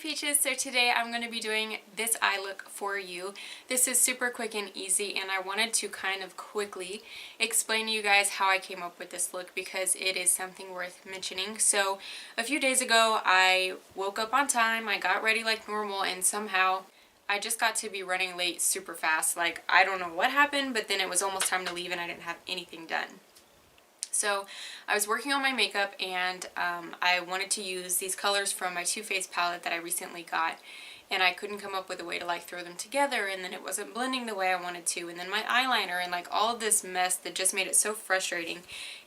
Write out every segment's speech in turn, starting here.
Peaches. So today I'm going to be doing this eye look for you. This is super quick and easy, and I wanted to kind of quickly explain to you guys how I came up with this look because it is something worth mentioning. So a few days ago I woke up on time, I got ready like normal, and somehow I just got to be running late super fast. Like, I don't know what happened, but then it was almost time to leave and I didn't have anything done. So I was working on my makeup, and I wanted to use these colors from my Too Faced palette that I recently got, and I couldn't come up with a way to like throw them together, and then it wasn't blending the way I wanted to, and then my eyeliner and like all of this mess that just made it so frustrating.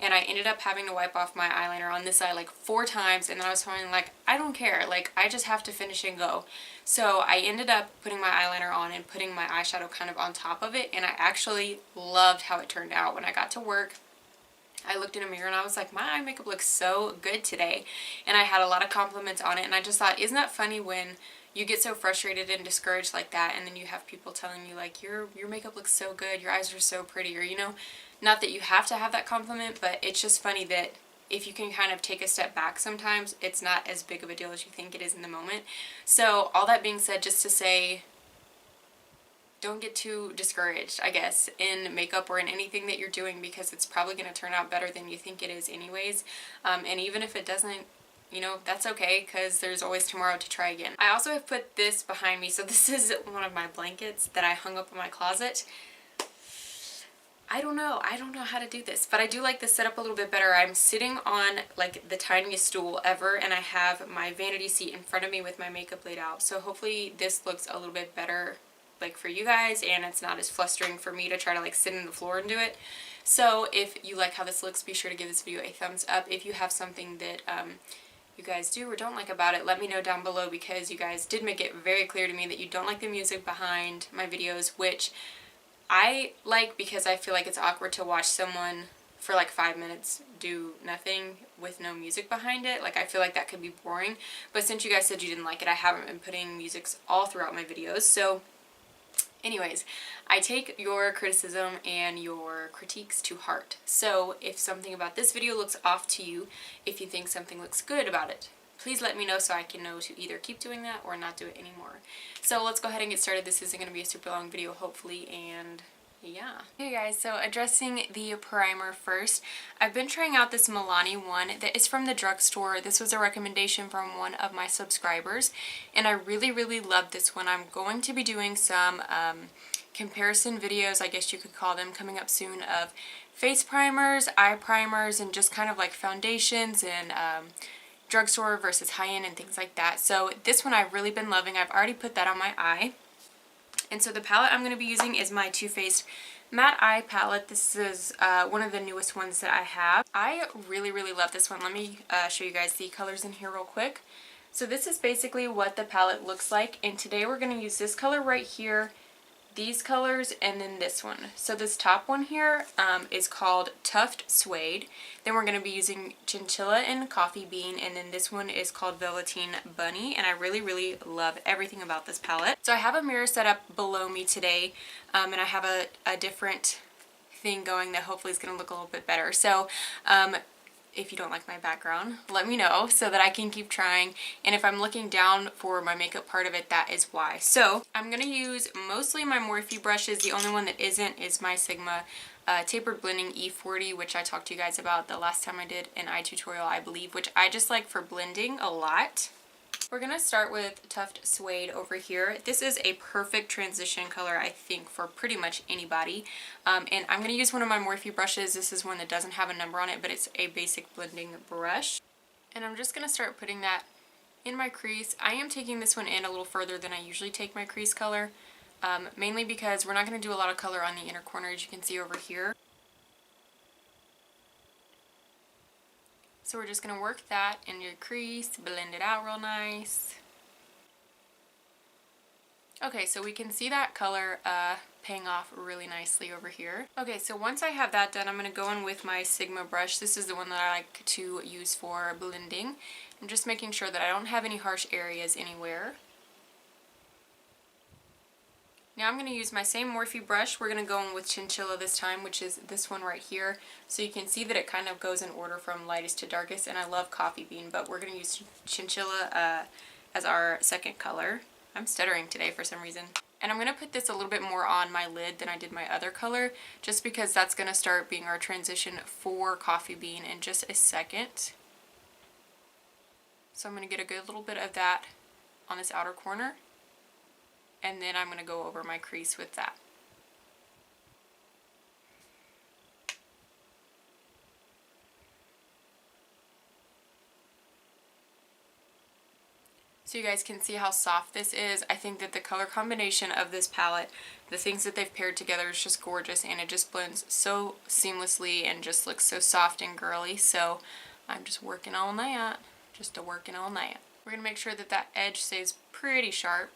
And I ended up having to wipe off my eyeliner on this eye like 4 times, and then I was feeling like, I don't care, like I just have to finish and go. So I ended up putting my eyeliner on and putting my eyeshadow kind of on top of it, and I actually loved how it turned out. When I got to work, I looked in a mirror and I was like, my eye makeup looks so good today. And I had a lot of compliments on it, and I just thought, isn't that funny when you get so frustrated and discouraged like that, and then you have people telling you like, your makeup looks so good, your eyes are so pretty, or you know, not that you have to have that compliment, but it's just funny that if you can kind of take a step back sometimes, it's not as big of a deal as you think it is in the moment. So all that being said, just to say, don't get too discouraged, I guess, in makeup or in anything that you're doing, because it's probably going to turn out better than you think it is anyways. And even if it doesn't, you know, that's okay, because there's always tomorrow to try again. I also have put this behind me. So this is one of my blankets that I hung up in my closet. I don't know how to do this, but I do like this setup a little bit better. I'm sitting on like the tiniest stool ever, and I have my vanity seat in front of me with my makeup laid out. So hopefully this looks a little bit better like for you guys, and it's not as flustering for me to try to like sit on the floor and do it. So if you like how this looks, be sure to give this video a thumbs up. If you have something that you guys do or don't like about it, let me know down below, because you guys did make it very clear to me that you don't like the music behind my videos, which I like because I feel like it's awkward to watch someone for like 5 minutes do nothing with no music behind it. Like, I feel like that could be boring. But since you guys said you didn't like it, I haven't been putting music all throughout my videos. So anyways, I take your criticism and your critiques to heart. So if something about this video looks off to you, if you think something looks good about it, please let me know so I can know to either keep doing that or not do it anymore. So let's go ahead and get started. This isn't going to be a super long video, hopefully, and yeah. Hey guys, so addressing the primer first. I've been trying out this Milani one that is from the drugstore. This was a recommendation from one of my subscribers, and I really love this one. I'm going to be doing some comparison videos, I guess you could call them, coming up soon, of face primers, eye primers, and just kind of like foundations and drugstore versus high-end and things like that. So this one I've really been loving. I've already put that on my eye. And so the palette I'm going to be using is my Too Faced Matte Eye palette. This is one of the newest ones that I have. I really love this one. Let me show you guys the colors in here real quick. So this is basically what the palette looks like. And today we're going to use this color right here, these colors, and then this one. So this top one here is called Tuft Suede. Then we're going to be using Chinchilla and Coffee Bean, and then this one is called Velveteen Bunny, and I really love everything about this palette. So I have a mirror set up below me today, and I have a different thing going that hopefully is going to look a little bit better. So if you don't like my background, let me know so that I can keep trying. And if I'm looking down for my makeup part of it, that is why. So I'm going to use mostly my Morphe brushes. The only one that isn't is my Sigma Tapered Blending E40, which I talked to you guys about the last time I did an eye tutorial, I believe, which I just like for blending a lot. We're going to start with Tuft Suede over here. This is a perfect transition color, I think, for pretty much anybody. And I'm going to use one of my Morphe brushes. This is one that doesn't have a number on it, but it's a basic blending brush. And I'm just going to start putting that in my crease. I am taking this one in a little further than I usually take my crease color, mainly because we're not going to do a lot of color on the inner corner, as you can see over here. So we're just going to work that in your crease, blend it out real nice. Okay, so we can see that color paying off really nicely over here. Okay, so once I have that done, I'm going to go in with my Sigma brush. This is the one that I like to use for blending. I'm just making sure that I don't have any harsh areas anywhere. Now I'm going to use my same Morphe brush. We're going to go in with Chinchilla this time, which is this one right here. So you can see that it kind of goes in order from lightest to darkest, and I love Coffee Bean, but we're going to use Chinchilla as our second color. I'm stuttering today for some reason. And I'm going to put this a little bit more on my lid than I did my other color, just because that's going to start being our transition for Coffee Bean in just a second. So I'm going to get a good little bit of that on this outer corner, and then I'm going to go over my crease with that. So you guys can see how soft this is. I think that the color combination of this palette, the things that they've paired together, is just gorgeous, and it just blends so seamlessly and just looks so soft and girly. So I'm just working all night. We're going to make sure that that edge stays pretty sharp.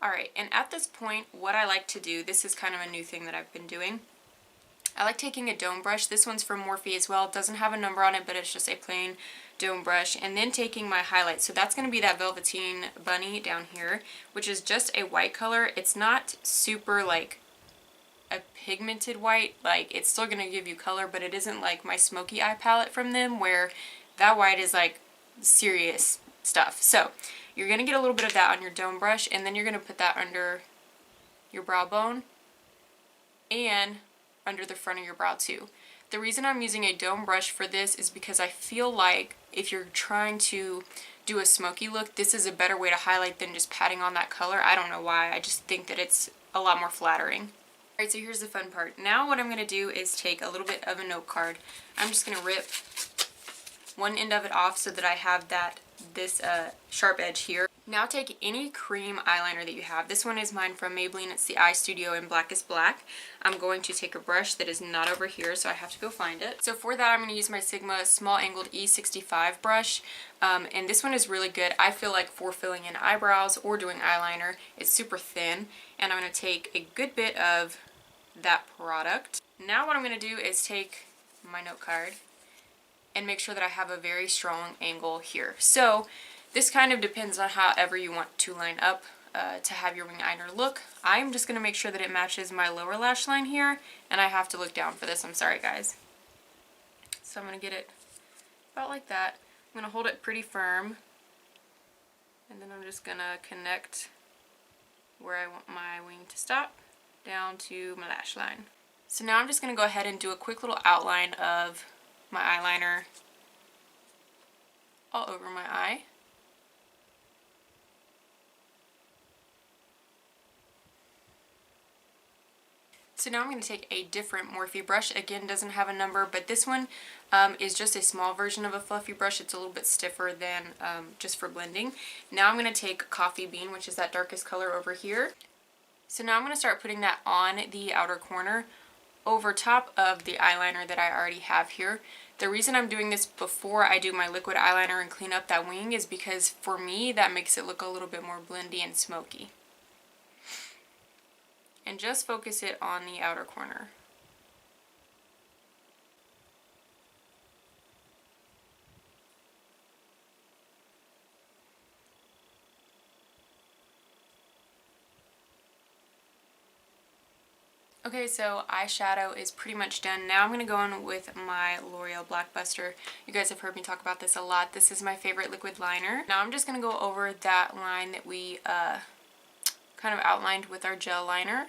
Alright, and at this point, what I like to do, this is kind of a new thing that I've been doing. I like taking a dome brush. This one's from Morphe as well. It doesn't have a number on it, but it's just a plain dome brush. And then taking my highlight. So that's going to be that Velveteen Bunny down here, which is just a white color. It's not super like a pigmented white. Like, it's still going to give you color, but it isn't like my smoky eye palette from them, where that white is like serious stuff. So you're going to get a little bit of that on your dome brush, and then you're going to put that under your brow bone and under the front of your brow too. The reason I'm using a dome brush for this is because I feel like if you're trying to do a smoky look, this is a better way to highlight than just patting on that color. I don't know why, I just think that it's a lot more flattering. Alright, so here's the fun part. Now what I'm going to do is take a little bit of a note card. I'm just going to rip one end of it off so that I have this sharp edge here. Now take any cream eyeliner that you have. This one is mine from Maybelline. It's the Eye Studio in Blackest Black. I'm going to take a brush that is not over here, so I have to go find it. So for that, I'm going to use my Sigma Small Angled E65 brush. And this one is really good, I feel like, for filling in eyebrows or doing eyeliner. It's super thin. And I'm going to take a good bit of that product. Now what I'm going to do is take my note card and make sure that I have a very strong angle here. So this kind of depends on however you want to line up to have your wing eyeliner look. I'm just going to make sure that it matches my lower lash line here, and I have to look down for this. I'm sorry, guys. So I'm going to get it about like that. I'm going to hold it pretty firm, and then I'm just going to connect where I want my wing to stop down to my lash line. So now I'm just going to go ahead and do a quick little outline of my eyeliner all over my eye. So now I'm going to take a different Morphe brush. Again, doesn't have a number, but this one is just a small version of a fluffy brush. It's a little bit stiffer than just for blending. Now I'm going to take Coffee Bean, which is that darkest color over here. So now I'm going to start putting that on the outer corner over top of the eyeliner that I already have here. The reason I'm doing this before I do my liquid eyeliner and clean up that wing is because for me that makes it look a little bit more blendy and smoky. And just focus it on the outer corner. Okay, so eyeshadow is pretty much done. Now I'm going to go in with my L'Oreal Blackbuster. You guys have heard me talk about this a lot. This is my favorite liquid liner. Now I'm just going to go over that line that we kind of outlined with our gel liner.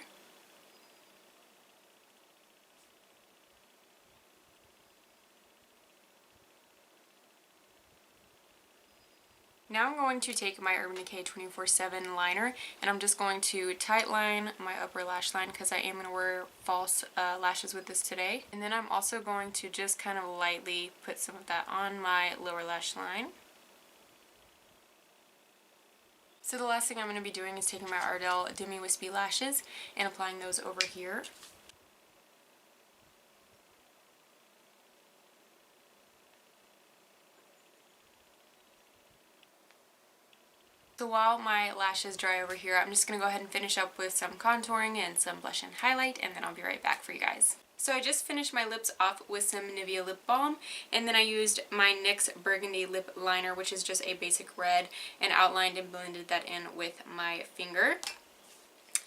Now I'm going to take my Urban Decay 24/7 liner, and I'm just going to tight line my upper lash line because I am going to wear false lashes with this today. And then I'm also going to just kind of lightly put some of that on my lower lash line. So the last thing I'm going to be doing is taking my Ardell Demi Wispy lashes and applying those over here. So while my lashes dry over here, I'm just going to go ahead and finish up with some contouring and some blush and highlight, and then I'll be right back for you guys. So I just finished my lips off with some Nivea lip balm, and then I used my NYX Burgundy lip liner, which is just a basic red, and outlined and blended that in with my finger.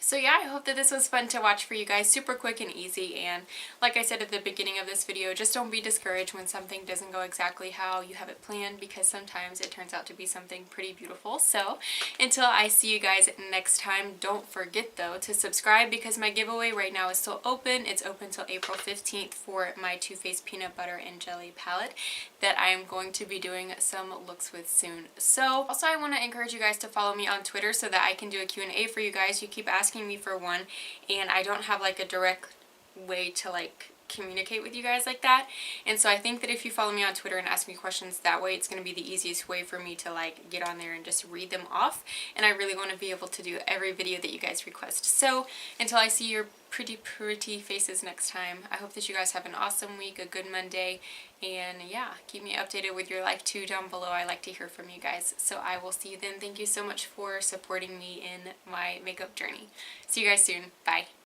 So yeah, I hope that this was fun to watch for you guys, super quick and easy, and like I said at the beginning of this video, just don't be discouraged when something doesn't go exactly how you have it planned, because sometimes it turns out to be something pretty beautiful. So until I see you guys next time, don't forget though to subscribe, because my giveaway right now is still open. It's open till April 15th for my Too Faced Peanut Butter and Jelly palette that I am going to be doing some looks with soon. So also I want to encourage you guys to follow me on Twitter so that I can do a Q&A for you guys. You keep asking me for one, and I don't have like a direct way to like communicate with you guys like that, and so I think that if you follow me on Twitter and ask me questions that way, it's going to be the easiest way for me to like get on there and just read them off, and I really want to be able to do every video that you guys request. So until I see your pretty faces next time, I hope that you guys have an awesome week, a good Monday, and yeah, keep me updated with your like too down below. I like to hear from you guys. So I will see you then. Thank you so much for supporting me in my makeup journey. See you guys soon. Bye.